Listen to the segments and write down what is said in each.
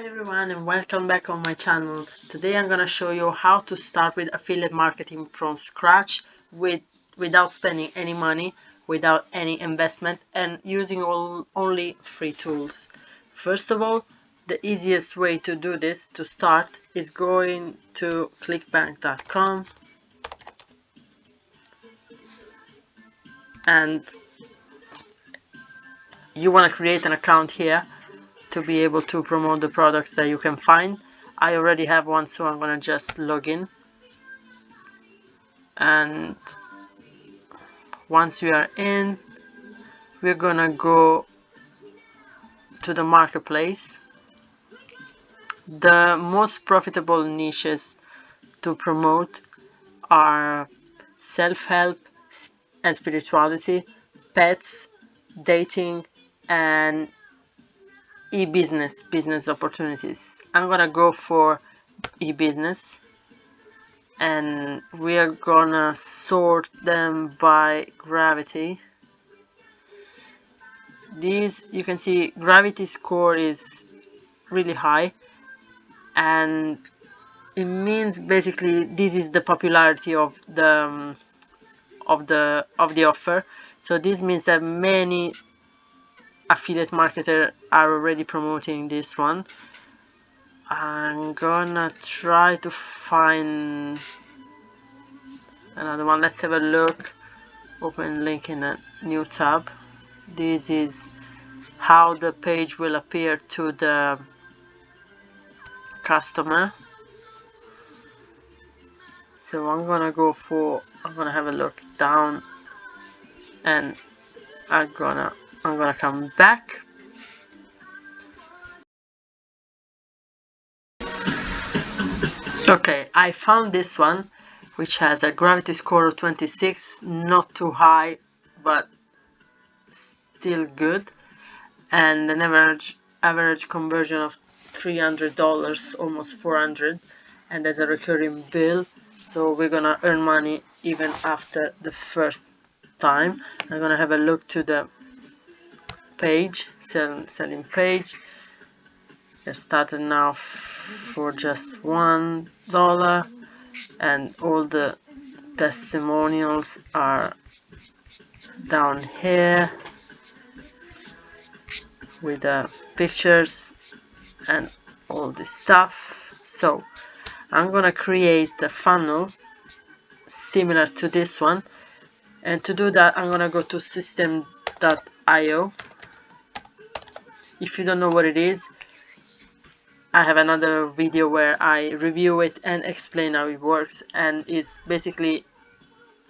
everyone and welcome back on my channel. Today I'm gonna show you how to start with affiliate marketing from scratch without spending any money, without any investment, and using only free tools. First of all, the easiest way to do this to start is going to clickbank.com and you want to create an account here to be able to promote the products that you can find. I already have one, so I'm gonna just log in, and once we are in, we're gonna go to the marketplace. The most profitable niches to promote are self-help and spirituality, pets, dating, and business opportunities. I'm gonna go for e-business, and we are gonna sort them by gravity. These, you can see gravity score is really high, and it means basically this is the popularity of the offer. So this means that many affiliate marketers are already promoting this one. I'm gonna try to find another one. Let's have a look. Open link in a new tab. This is how the page will appear to the customer. So I'm gonna have a look down, and I'm gonna come back. Okay, I found this one, which has a gravity score of 26, not too high, but still good, and an average conversion of $300, almost 400, and there's a recurring bill, so we're gonna earn money even after the first time. I'm gonna have a look to the page, selling page. They're starting now for just $1, and all the testimonials are down here with the pictures and all this stuff. So I'm gonna create a funnel similar to this one, and to do that I'm gonna go to system.io. If you don't know what it is, I have another video where I review it and explain how it works, and it's basically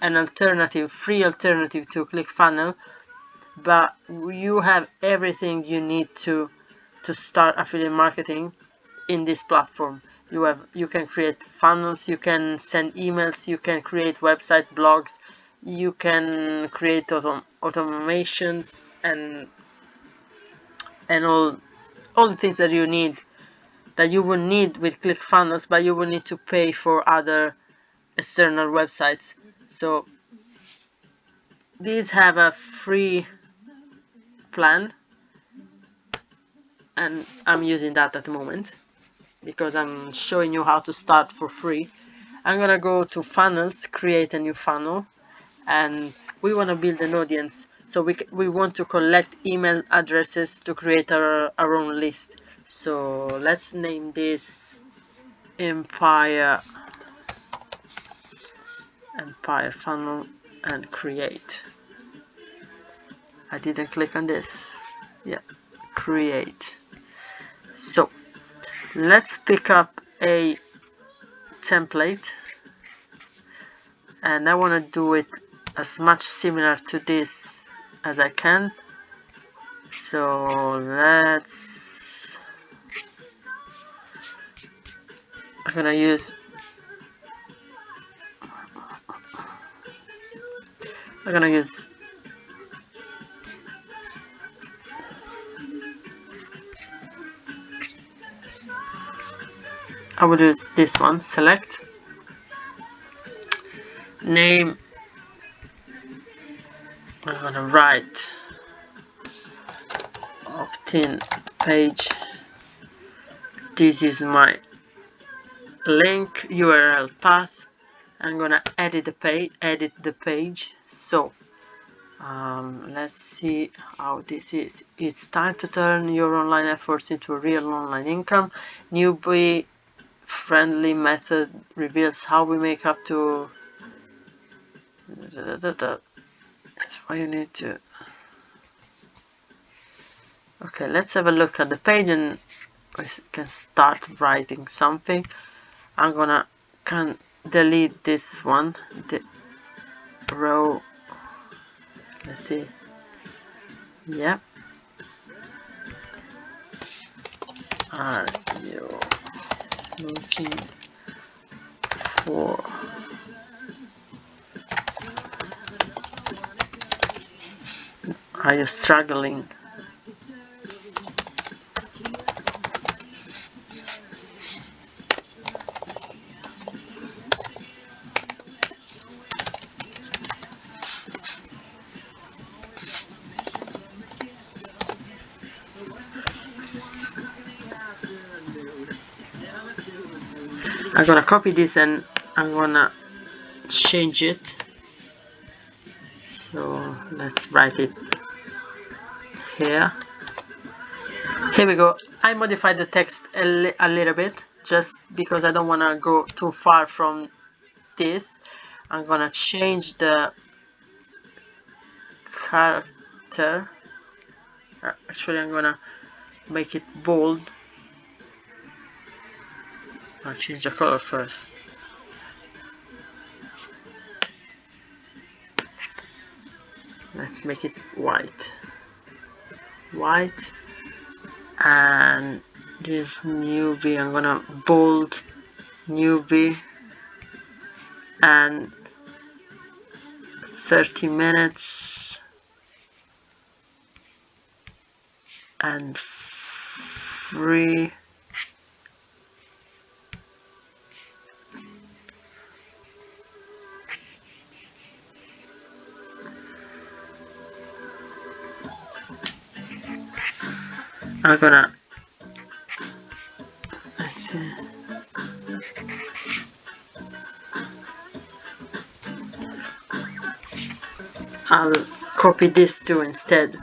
an alternative, free alternative to ClickFunnels, but you have everything you need to start affiliate marketing in this platform. You can create funnels, you can send emails, you can create website blogs, you can create automations and all the things that you need, that you will need with ClickFunnels, but you will need to pay for other external websites. So these have a free plan, and I'm using that at the moment because I'm showing you how to start for free. I'm gonna go to funnels, create a new funnel, and we want to build an audience. So we want to collect email addresses to create our own list. So let's name this Empire funnel and create. I didn't click on this. Yeah, create. So let's pick up a template, and I want to do it as much similar to this as I can. So I'm gonna use I will use this one. Select name. I'm gonna write opt-in page this is my link URL path. I'm gonna edit the page. So let's see how this is. It's time to turn your online efforts into a real online income. Newbie friendly method reveals how we make up to that's why you need to. Okay, let's have a look at the page and we can start writing something. I'm gonna delete this one, the row. Let's see. Yep. Are you looking for are you struggling? I'm gonna copy this and I'm gonna change it. So let's write it here. Here we go. I modified the text a little bit just because I don't want to go too far from this. I'm gonna change the character. Actually, I'm gonna make it bold. I'll change the color first. Let's make it white. White. And this newbie, I'm gonna bold newbie and 30 minutes and free. I'm gonna let's see. I'll copy this too instead.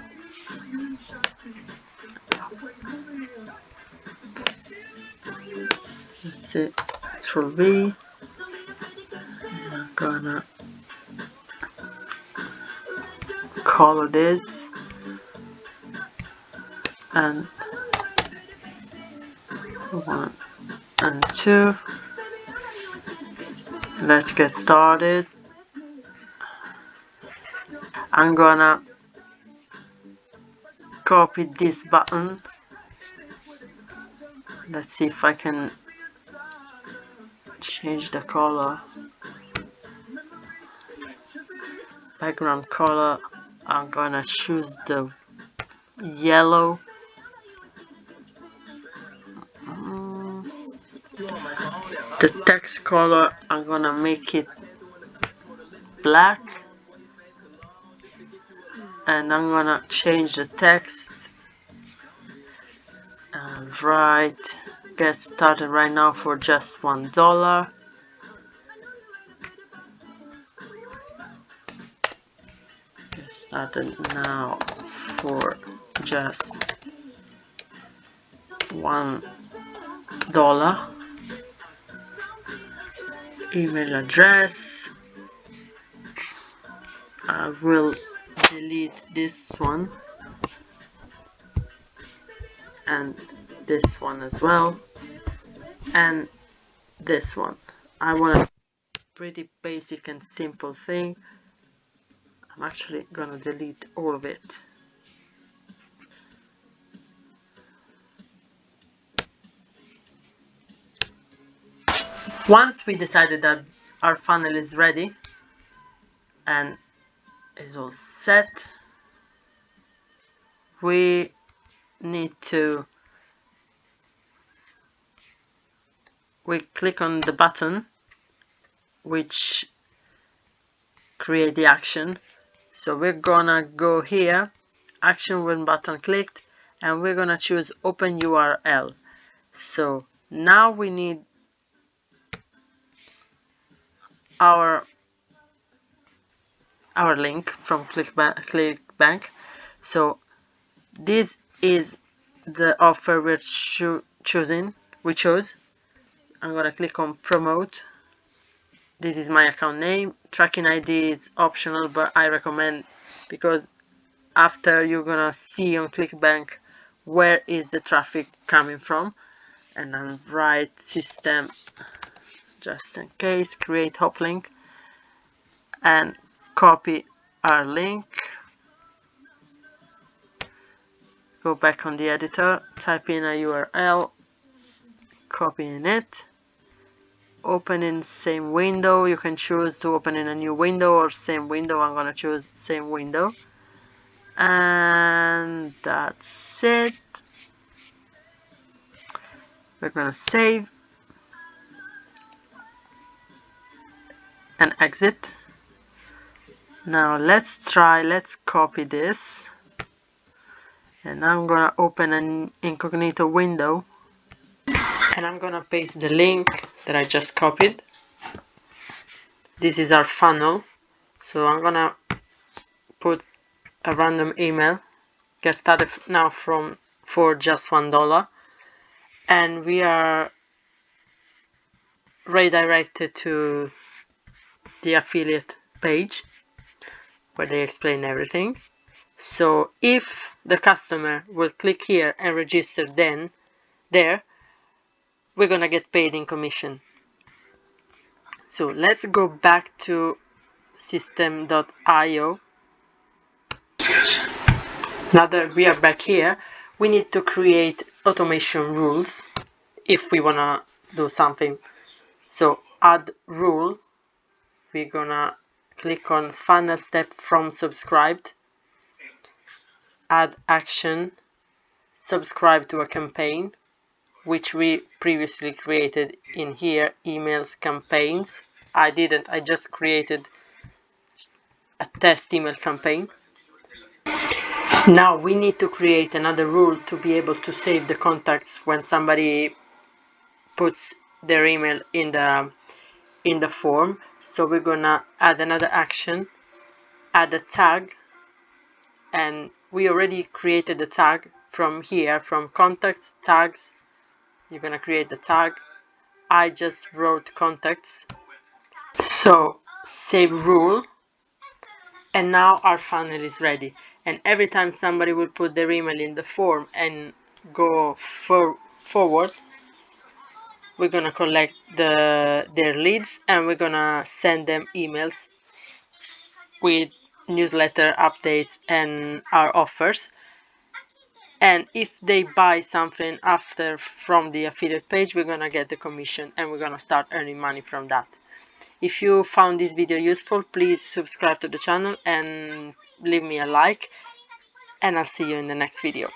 Let's see. Control V. I'm gonna color this and 1 and 2. Let's get started. I'm gonna copy this button. Let's see if I can change the color. Background color, I'm gonna choose the yellow. The text color, I'm gonna make it black. And I'm gonna change the text and write get started right now for just $1. Get started now for just $1. Email address, I will delete this one and this one as well and this one. I want a pretty basic and simple thing. I'm actually gonna delete all of it. Once we decided that our funnel is ready and is all set, we click on the button which create the action. So we're gonna go here, action when button clicked, and we're gonna choose open URL. So now we need our link from ClickBank. So this is the offer we chose. I'm gonna click on promote. This is my account name. Tracking ID is optional, but I recommend, because after you're gonna see on ClickBank where is the traffic coming from. And I'll write system just in case, create hop link, and copy our link. Go back on the editor, type in a URL, copy in it, open in same window. You can choose to open in a new window or same window. I'm gonna choose same window, and that's it. We're gonna save and exit. Now let's copy this, and I'm gonna open an incognito window, and I'm gonna paste the link that I just copied. This is our funnel, so I'm gonna put a random email. Get started now for just $1, and we are redirected to the affiliate page where they explain everything. So if the customer will click here and register, then there we're gonna get paid in commission. So let's go back to system.io. Now that we are back here, we need to create automation rules if we wanna do something. So add rule, we're gonna click on final step from subscribed, add action, subscribe to a campaign, which we previously created in here, emails, campaigns. I didn't, I just created a test email campaign. Now we need to create another rule to be able to save the contacts when somebody puts their email in the form. So we're gonna add another action, add a tag, and we already created the tag from here, from contacts, tags. You're gonna create the tag. I just wrote contacts. So save rule, and now our funnel is ready. And every time somebody will put their email in the form and go forward, we're gonna collect their leads, and we're gonna send them emails with newsletter updates and our offers. And if they buy something after from the affiliate page, we're gonna get the commission, and we're gonna start earning money from that. If you found this video useful, please subscribe to the channel and leave me a like, and I'll see you in the next video.